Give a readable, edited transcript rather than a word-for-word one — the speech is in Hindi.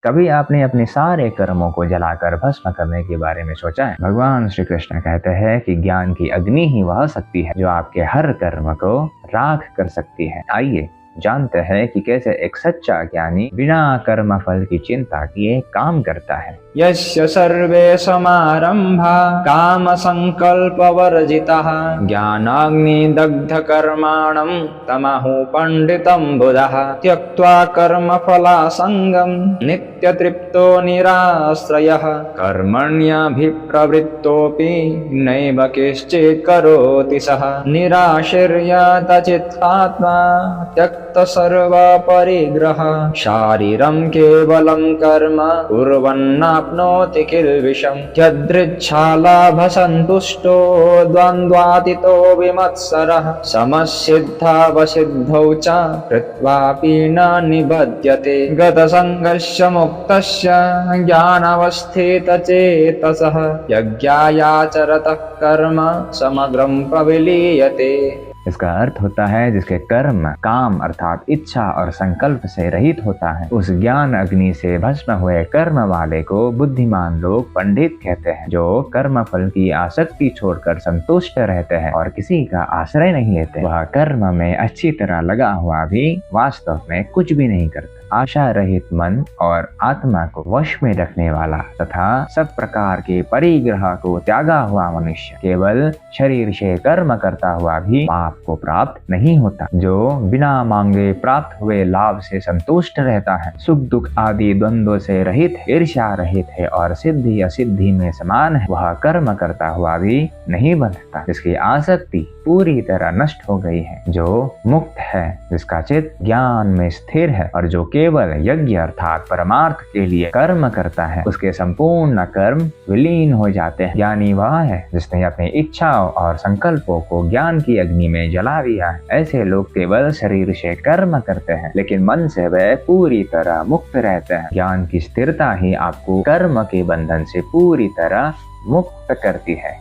कभी आपने अपने सारे कर्मों को जलाकर भस्म करने के बारे में सोचा है? भगवान श्री कृष्ण कहते हैं कि ज्ञान की अग्नि ही वह शक्ति है जो आपके हर कर्म को राख कर सकती है। आइए जानते हैं कि कैसे एक सच्चा ज्ञानी बिना कर्म फल की चिंता किए काम करता है। यस्य सर्वे समारंभा काम संकल्प वर्जिताः ज्ञानाग्निदग्ध कर्माणं तमहु पंडितं बुधः त्यक्त्वा कर्म फलासंगं नित्यतृप्तो निराश्रयः कर्मण्यभिप्रवृत्तोऽपि नैव किश्चित् करोति सः निराशीर्यतचित्तात्मा त्यक्त सर्वपरिग्रह शारीरं केवलं कर्म कुर्वन्नाप्नोति किल्बिषम् यदृच्छालाभसन्तुष्टो द्वन्द्वातीतो विमत्सरः समसिद्धावसिद्धौ च कृत्वापि न निबध्यते गतसङ्गस्य मुक्तस्य ज्ञानावस्थितचेतसः यज्ञायाचरतः कर्म समग्रं प्रविलीयते। इसका अर्थ होता है जिसके कर्म काम अर्थात इच्छा और संकल्प से रहित होता है। उस ज्ञान अग्नि से भस्म हुए कर्म वाले को बुद्धिमान लोग पंडित कहते हैं, जो कर्म फल की आसक्ति छोड़कर संतुष्ट रहते हैं और किसी का आश्रय नहीं लेते। वह कर्म में अच्छी तरह लगा हुआ भी वास्तव में कुछ भी नहीं करता। आशा रहित मन और आत्मा को वश में रखने वाला तथा सब प्रकार के परिग्रह को त्यागा हुआ मनुष्य केवल शरीर से कर्म करता हुआ भी पाप को प्राप्त नहीं होता। जो बिना मांगे प्राप्त हुए लाभ से संतुष्ट रहता है, सुख दुख आदि द्वंद्व से रहित, ईर्ष्या रहित है और सिद्धि असिद्धि में समान है, वह कर्म करता हुआ भी नहीं बंधता। जिसकी आसक्ति पूरी तरह नष्ट हो गई है, जो मुक्त है, जिसका चित्त ज्ञान में स्थिर है और जो केवल यज्ञ अर्थात परमार्थ के लिए कर्म करता है, उसके संपूर्ण कर्म विलीन हो जाते हैं। ज्ञानी वह है जिसने अपनी इच्छाओं और संकल्पों को ज्ञान की अग्नि में जला दिया है। ऐसे लोग केवल शरीर से कर्म करते हैं, लेकिन मन से वे पूरी तरह मुक्त रहते हैं। ज्ञान की स्थिरता ही आपको कर्म के बंधन से पूरी तरह मुक्त करती है।